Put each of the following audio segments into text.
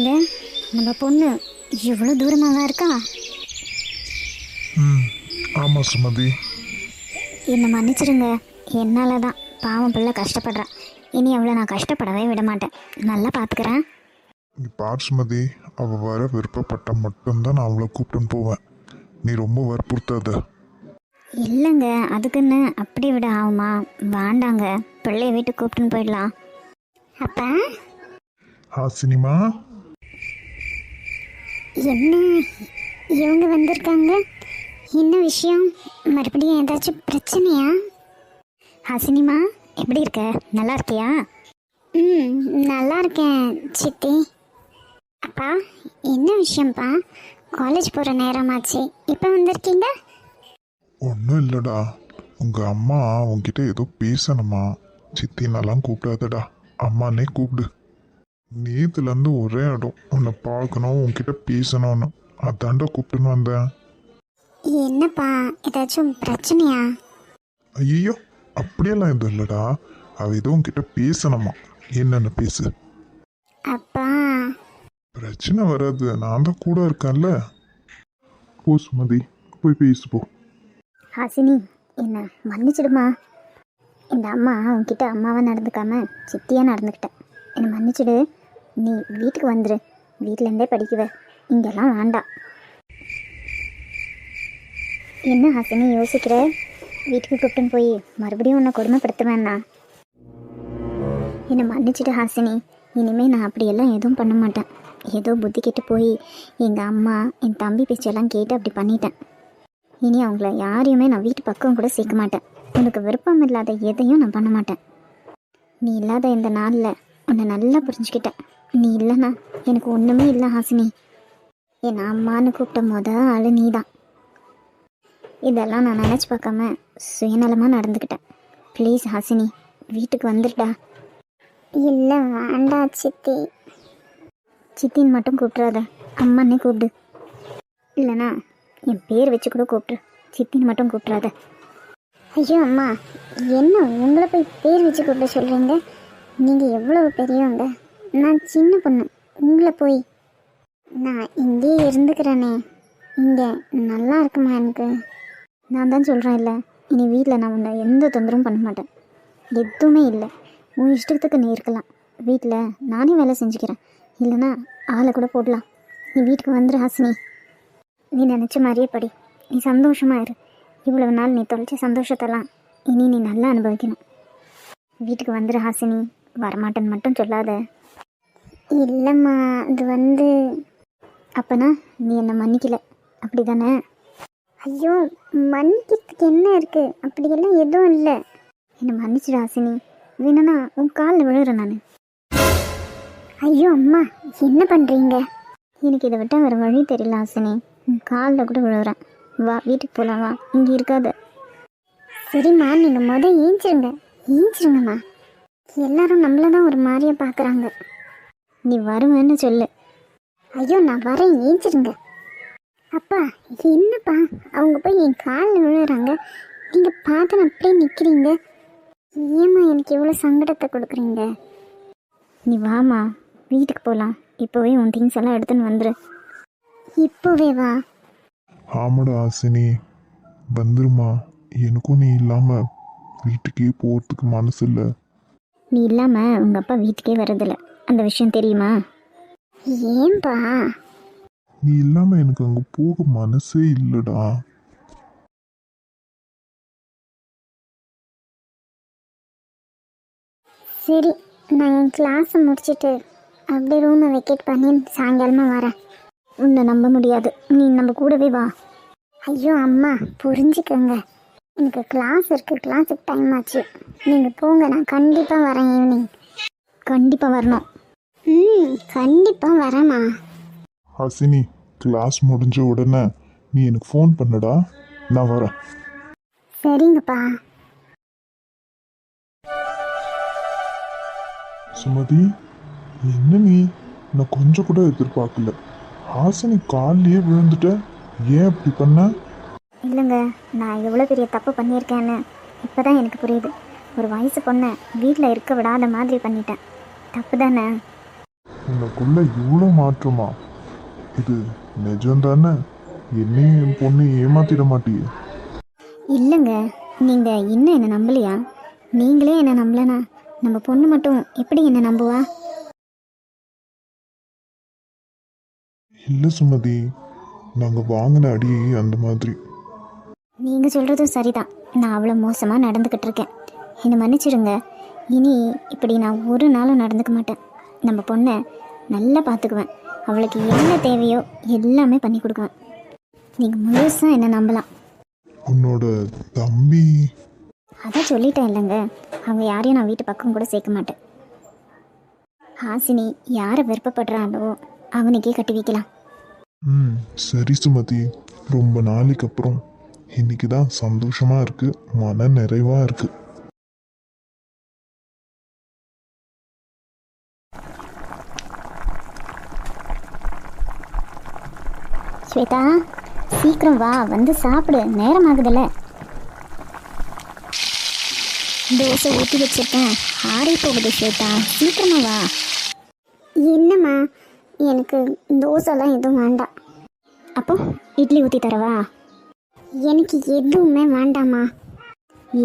என்னங்க நம்ம பொண்ணு இவ்வளோ தூரமாக இருக்கா? ஆமாம் சுமதி. என்னை மன்னிச்சிடுங்க, என்னால் தான். பாவம் பிள்ளை கஷ்டப்படுறான். இனி அவளை நான் கஷ்டப்படவே விட மாட்டேன். நல்லா பார்த்துக்கிறேன். நீ பார் சுமதி, அவள் வர விருப்பப்பட்ட மட்டும்தான் நான் அவளை கூப்பிட்டுன்னு போவேன். நீ ரொம்ப வற்புறுத்தாத. இல்லைங்க, அதுக்குன்னு அப்படி விட ஆகுமா? வேண்டாங்க, பிள்ளைய வீட்டுக்கு கூப்பிட்டுன்னு போயிடலாம். அப்பா சினிமா என்ன இவங்க வந்திருக்காங்க? என்ன விஷயம்? மறுபடியும் ஏதாச்சும் பிரச்சனையா? ஹாசினிமா, எப்படி இருக்க? நல்லா இருக்கியா? நல்லா இருக்கேன் சித்தி. அப்பா, என்ன விஷயம்ப்பா? காலேஜ் போகிற நேரமாச்சு, இப்போ வந்திருக்கீங்க? ஒன்றும் இல்லைடா, உங்கள் அம்மா உங்ககிட்ட ஏதோ பேசணுமா. சித்தினெல்லாம் கூப்பிடாதடா, அம்மானே கூப்பிடு. நேற்றுலேருந்து ஒரே இடம் உன்னை பார்க்கணும், உன்கிட்ட பேசணும்னு. அதாண்டா கூப்பிட்டுன்னு வந்தேன். என்னப்பா, ஏதாச்சும் பிரச்சனையா? ஐயோ, அப்படியெல்லாம் எதுவும் இல்லைடா. அவள் ஏதோ உன்கிட்ட பேசணுமா. என்னென்ன பேசு. அப்பா பிரச்சனை வராது, நான் தான் கூட இருக்கேன்ல. போ சுமதி, போய் பேசு போ. ஹாசினி, என்ன மன்னிச்சிடுமா. இந்த அம்மா உன்கிட்ட அம்மாவை நடந்துக்காம சித்தியாக நடந்துக்கிட்டேன். என்னை மன்னிச்சிடு. நீ வீட்டுக்கு வந்துடு, வீட்டிலேருந்தே படிக்குவ, இங்கெல்லாம் வேண்டாம். என்ன ஹாசினி யோசிக்கிற? வீட்டுக்கு கூப்பிட்டுன்னு போய் மறுபடியும் உன்னை கொடுமைப்படுத்துவேன்னா? என்னை மன்னிச்சிடு ஹாசினி. இனிமேல் நான் அப்படியெல்லாம் எதுவும் பண்ண மாட்டேன். ஏதோ புத்தி கெட்டு போய் எங்கள் அம்மா என் தம்பி பேச்செல்லாம் கேட்டு அப்படி பண்ணிட்டேன். இனி அவங்கள யாரையுமே நான் வீட்டு பக்கம் கூட சேர்க்க மாட்டேன். உனக்கு விருப்பம் இல்லாத எதையும் நான் பண்ண மாட்டேன். நீ இல்லாத இந்த நாளில் உன்னை நல்லா புரிஞ்சுக்கிட்டேன். நீ இல்லைன்னா எனக்கு ஒன்றுமே இல்லை ஹாசினி. என் அம்மான்னு கூப்பிட்ட ஆள் நீ தான். இதெல்லாம் நான் நினச்சி பார்க்காம சுயநலமாக நடந்துக்கிட்டேன். ப்ளீஸ் ஹாசினி, வீட்டுக்கு வந்துடுடா. இல்லை வேண்டா சித்தி. சித்தின்னு மட்டும் கூப்பிட்றாத, அம்மானே கூப்பிடு. இல்லைனா என் பேர் வச்சு கூட கூப்பிட்ரு, சித்தின்னு மட்டும் கூப்பிட்றாத. ஐயோ அம்மா, என்ன உங்களை போய் பேர் வச்சு கூப்பிட சொல்கிறீங்க? நீங்கள் எவ்வளவு பெரியவங்க, நான் சின்ன பொண்ணு. உங்களை போய் நான் இங்கேயே இருந்துக்கிறேனே, இங்கே நல்லா இருக்குமா எனக்கு? நான் தான் சொல்கிறேன் இல்லை, இனி வீட்டில் நான் உன்னை எந்த தொந்தரவும் பண்ண மாட்டேன். எதுவுமே இல்லை, உன் இஷ்டத்துக்கு நீ இருக்கலாம். வீட்டில் நானே வேலை செஞ்சுக்கிறேன், இல்லைனா ஆளை கூட போடலாம். நீ வீட்டுக்கு வந்துடு ஹாசினி. நீ நினச்ச மாதிரியே படி, நீ சந்தோஷமாக இரு. இவ்வளவு நாள் நீ தொலைச்ச சந்தோஷத்தெல்லாம் இனி நீ நல்லா அனுபவிக்கணும். வீட்டுக்கு வந்துடு ஹாசினி, வரமாட்டேன்னு மட்டும் சொல்லாத. இல்லைம்மா, அது அப்பனா நீ என்னை மன்னிக்கல, அப்படி தானே? ஐயோ, மன்னிக்கிறதுக்கு என்ன இருக்குது? அப்படியெல்லாம் எதுவும் இல்லை. என்னை மன்னிச்சிடு ஹாசினி, வேணும்னா உன் காலில் விழுறேன் நான். ஐயோ அம்மா, என்ன பண்ணுறீங்க? எனக்கு இதை விட்டால் வேறு வழி தெரியல ஹாசினி. உன் காலில் கூட விழுறேன். வா, வீட்டுக்கு போகலாம், வா, இங்கே இருக்காது. சரிம்மா, நீங்கள் ஏஞ்சிருங்கம்மா. எல்லாரும் நம்மள தான் ஒரு மாதிரியாக பார்க்குறாங்க. நீ வருவேன்னு சொல்லு. ஐயோ, நான் வரேன், ஏஞ்சிருங்க. அப்பா, என்னப்பா, அவங்க போய் என் காலில் விழுறாங்க, நீங்கள் பார்த்து அப்படியே நிற்கிறீங்க. ஏம்மா எனக்கு இவ்வளோ சங்கடத்தை கொடுக்குறீங்க? நீ வாமா, வீட்டுக்கு போகலாம். இப்போவே உன் திங்ஸ் எல்லாம் எடுத்துன்னு வந்துடு. இப்போவே வா. ஆமாடா ஹாசினி, வந்துருமா. எனக்கும் நீ இல்லாமல் வீட்டுக்கே போகிறதுக்கு மனசு இல்லை. நீ இல்லாமல் உங்கள் அப்பா வீட்டுக்கே வர்றதில்ல, அந்த விஷயம் தெரியுமா? ஏன்பா? நீ இல்லாமல் எனக்கு அங்கே போக மனசே இல்லைடா. சரி, நான் என் கிளாஸை முடிச்சுட்டு அப்படியே ரூமை வெக்கேட் பண்ணி சாயங்காலமாக வரேன். உன்னை நம்ப முடியாது, நீ நம்ம கூடவே வா. ஐயோ அம்மா, புரிஞ்சுக்கோங்க, எனக்கு கிளாஸ் இருக்குது, கிளாஸுக்கு டைம் ஆச்சு. நீங்கள் போங்க, நான் கண்டிப்பாக வரேன். ஈவினிங் கண்டிப்பாக வரணும். கண்டிப்பாக வரேம்மா. ஹாசினி, கிளாஸ் முடிஞ்ச உடனே நீ எனக்கு ஃபோன் பண்ணுடா, நான் வரேன். சரிங்கப்பா. சுமதி, என்ன நீ? நான் கொஞ்சம் கூட எதிர்பார்க்கல. ஹாசினி காலிலேயே விழுந்துட்ட, ஏன் அப்படி பண்ண? இல்லைங்க, நான் எவ்வளோ பெரிய தப்பு பண்ணியிருக்கேன்னு இப்போ தான் எனக்கு புரியுது. ஒரு வயசு பொண்ணை வீட்டில் இருக்க விடாத மாதிரி பண்ணிட்டேன். தப்பு தானே? உனக்குள்ள இவ்வளோ மாற்றமா? இது நிஜம்தானே? என்னையும் என் பொண்ணு ஏமாத்திட மாட்டியே? இல்லைங்க, நீங்கள் இன்னும் என்னை நம்பலையா? நீங்களே என்னை நம்பலனா நம்ம பொண்ணு மட்டும் எப்படி என்னை நம்புவா? இல்லை சுமதி, நாங்கள் வாங்கின அடி அந்த மாதிரி. நீங்கள் சொல்கிறதும் சரிதான். நான் அவ்வளோ மோசமாக நடந்துக்கிட்டு இருக்கேன். என்னை மன்னிச்சிடுங்க. இனி இப்படி நான் ஒரு நாளும் நடந்துக்க மாட்டேன். நம்ம பொண்ணை நல்லா பார்த்துக்குவேன். அவளுக்கு என்ன தேவையோ எல்லாமே பண்ணி கொடுக்குவேன். நீங்கள் முழுசாக என்னை நம்பலாம். உன்னோட தம்பி? அதான் சொல்லிட்டேன் இல்லைங்க, அவங்க யாரையும் நான் வீட்டு பக்கம் கூட சேர்க்க மாட்டேன். ஹாசினி யாரை விருப்பப்படுறாளோ அவனுக்கே கட்டி வைக்கலாம். சரி சுமதி, ரொம்ப நாளைக்கு அப்புறம் இன்னைக்கு தான் சந்தோஷமா இருக்கு, மன நிறைவா இருக்கு. ஸ்வேதா, சீக்கிரம் வா, வந்து சாப்பிடு, நேரம் ஆகுதுல்ல. தோசை ஊற்றி வச்சிருக்கேன், ஆறி போகுது. ஸ்வேதா, சீக்கிரமா வா. என்னம்மா, எனக்கு தோசைலாம் எதுவும் வேண்டாம். அப்போ இட்லி ஊற்றி தரவா? எனக்கு எதுவுமே வேண்டாம்மா.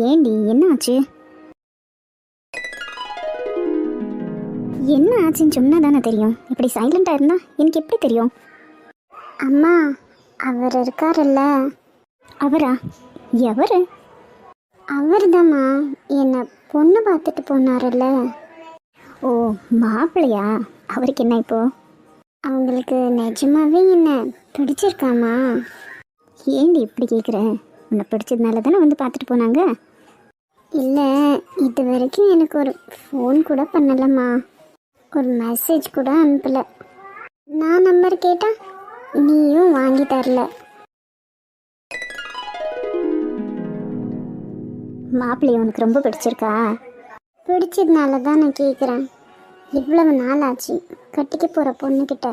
ஏண்டி, என்ன ஆச்சு? என்ன ஆச்சுன்னு சொன்னா தானே தெரியும். இப்படி சைலண்டாக இருந்தா எனக்கு எப்படி தெரியும்? அம்மா, அவர் இருக்காருல்ல. அவரா? எவரு? அவர் தாம்மா என்னை பொண்ணு பார்த்துட்டு போனாருல்ல. ஓ, மாப்பிள்ளையா? அவருக்கு என்ன இப்போ? அவங்களுக்கு நிஜமாவே என்ன பிடிச்சிருக்காமா? ஏண்டி இப்படி கேட்குற? உன்னை பிடிச்சதுனால தானே வந்து பார்த்துட்டு போனாங்க. இல்லை, இது வரைக்கும் எனக்கு ஒரு ஃபோன் கூட பண்ணலம்மா, ஒரு மெசேஜ் கூட அனுப்பலை. நான் நம்பர் கேட்டால் நீயும் வாங்கி தரல. மாப்பிள்ளை உனக்கு ரொம்ப பிடிச்சிருக்கா? பிடிச்சதுனால தான் நான் கேட்குறேன். இவ்வளவு நாள் ஆச்சு, கட்டிக்க போகிற பொண்ணுக்கிட்ட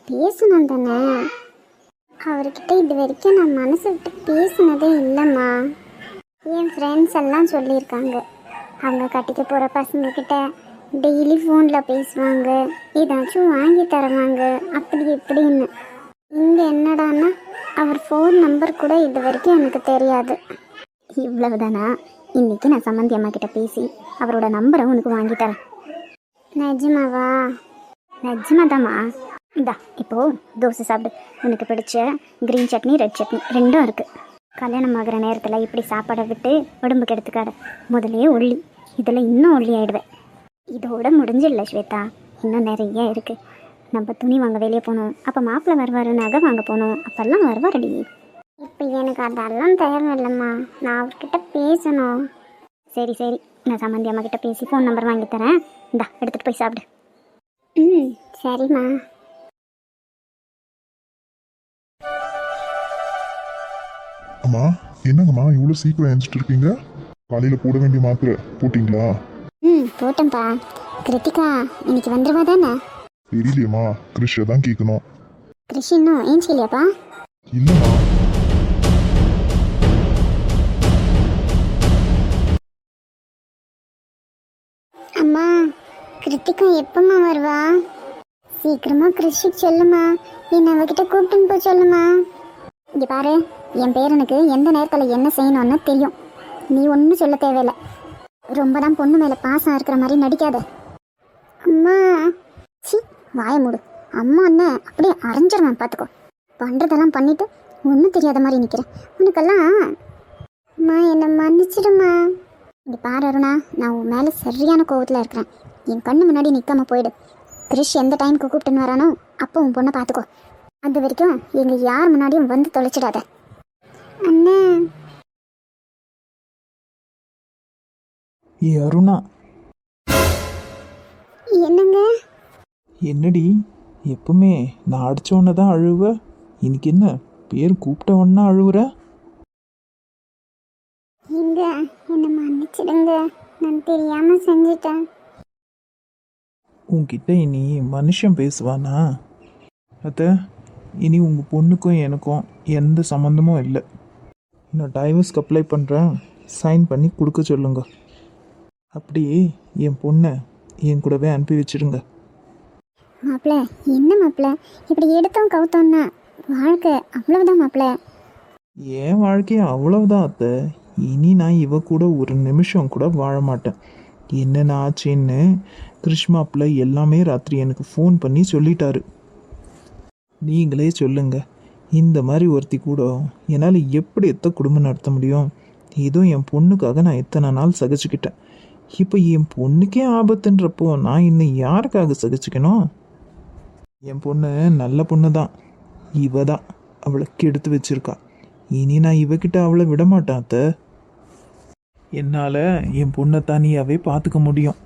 பேசணும் தானே. அவர்கிட்ட இது வரைக்கும் நான் மனசு விட்டு பேசினதே இல்லைம்மா. என் ஃப்ரெண்ட்ஸ் எல்லாம் சொல்லியிருக்காங்க, அவங்க கட்டிக்க போகிற பசங்கக்கிட்ட டெய்லி ஃபோனில் பேசுவாங்க, ஏதாச்சும் வாங்கி தருவாங்க, அப்படி இப்படின்னு. இங்கே என்னடான்னா அவர் ஃபோன் நம்பர் கூட இது வரைக்கும் எனக்கு தெரியாது. இவ்வளவுதானா? இன்னைக்கு நான் சம்மந்தி அம்மா கிட்ட பேசி அவரோட நம்பரை உனக்கு வாங்கி தரேன். நிஜமாவா? நிஜமாதாம்மா. இந்தா, இப்போது தோசை சாப்பிடு. உனக்கு பிடிச்ச க்ரீன் சட்னி, ரெட் சட்னி ரெண்டும் இருக்குது. கல்யாணம் ஆகிற நேரத்தில் இப்படி சாப்பாடை விட்டு உடம்புக்கு எடுத்துக்காத. முதலே ஒல்லி, இதில் இன்னும் ஒல்லி ஆகிடுவேன். இதோட முடிஞ்சிடல ஸ்வேதா, இன்னும் நிறைய இருக்குது. நம்ம துணி வாங்க வெளியே போகணும், அப்போ மாப்பிள்ளை வருவார், நகை வாங்க போகணும், அப்போல்லாம் வருவாரடி. இப்போ எனக்கு அதெல்லாம் தேவையில்லைம்மா, நான் அவர்கிட்ட பேசணும். சரி சரி, நான் சம்மந்தி அம்மா கிட்ட பேசி ஃபோன் நம்பர் வாங்கி தரேன். இந்தா, எடுத்துகிட்டு போய் சாப்பிடு. சரிம்மா. அம்மா, என்னங்கம்மா இவ்வளோ சீக்கிரம் எழுந்துட்டு இருக்கீங்க? காலையில் போட வேண்டிய மாத்திரை போட்டிங்களா? போட்டேன்ப்பா. கிருத்திகா இன்னைக்கு வந்துடுவா தானே? தெரியலையம்மா, கிருஷ்ண தான் கேட்கணும். கிருஷ் இன்னும் ஏஞ்சிக்கலையாப்பா? இல்லைம்மா. அம்மா, கிருத்திகா எப்பம்மா வருவா? சீக்கிரமா கிருஷிக்கு சொல்லுமா, என்ன அவகிட்ட கூப்பிட்டுன்னு போய் சொல்லுமா. இங்கே பாரு, என் பேரனுக்கு எந்த நேரத்தில் என்ன செய்யணும்னு தெரியும். நீ ஒன்றும் சொல்ல தேவையில்லை. ரொம்ப தான் பொண்ணு மேலே பாசம் இருக்கிற மாதிரி நடிக்காத. அம்மா, சி, வாய மூடு. அம்மா என்ன அப்படியே அரைஞ்சிருவேன், பார்த்துக்கோ. பண்ணுறதெல்லாம் பண்ணிட்டு ஒன்றும் தெரியாத மாதிரி நிற்கிறேன். உனக்கெல்லாம் அம்மா என்னை மன்னிச்சிடுமா. இங்கே பாரு அருணா, நான் உன் மேலே சரியான கோவத்தில் இருக்கிறேன். என் கண்ணு முன்னாடி நிற்காம போயிடு. கிரிஷ் எந்த டைமுக்கு கூப்பிட்டுன்னு வரானோ அப்போ உன் பொண்ணை பார்த்துக்கோ. அது வரைக்கும் எங்கள் யார் முன்னாடியும் வந்து தொலைச்சிடாத. அண்ணா. ஏ அருணா. என்னங்க? என்னடி, எப்பவுமே நான் அடித்தவொன்னே தான் அழுவ, இன்னைக்கு என்ன பேர் கூப்பிட்டவொன்னா அழுவுற? எங்க என்னை மன்னிச்சிடுங்க, நான் தெரியாம செஞ்சிட்டேன். உன்கிட்ட இனி மனுஷன் பேசுவானா? அத்தை, இனி உங்கள் பொண்ணுக்கும் எனக்கும் எந்த சம்மந்தமும் இல்லை. நான் டைவர்ஸ்க்கு அப்ளை பண்ணுறேன், சைன் பண்ணி கொடுக்க சொல்லுங்க. அப்படியே என் பொண்ணை என் கூடவே அனுப்பி வச்சிடுங்க. மாப்பிள்ள என்ன மாப்பிள்ள இப்படி எடுத்தோம் கவுத்தோன்னா வாழ்க்கை அவ்வளவுதான் மாப்பிள்ள. என் வாழ்க்கையை அவ்வளவுதான் அத்தை. இனி நான் இவ கூட ஒரு நிமிஷம் கூட வாழ மாட்டேன். என்னென்ன ஆச்சுன்னு கிருஷ்மாப்பில் எல்லாமே ராத்திரி எனக்கு ஃபோன் பண்ணி சொல்லிட்டாரு. நீங்களே சொல்லுங்க, இந்த மாதிரி ஒருத்தி கூட என்னால் எப்படி குடும்பம் நடத்த முடியும்? ஏதோ என் பொண்ணுக்காக நான் எத்தனை நாள் சகிச்சுக்கிட்டேன். இப்போ என் பொண்ணுக்கே ஆபத்துன்றப்போ நான் இன்னும் யாருக்காக சகிச்சுக்கணும்? என் பொண்ணு நல்ல பொண்ணு தான், இவ தான் அவளை கெடுத்து வச்சிருக்கா. இனி நான் இவகிட்ட அவளை விட மாட்டேன் அத்தை. என்னால் என் பொண்ணை தனியாகவே பார்த்துக்க முடியும்.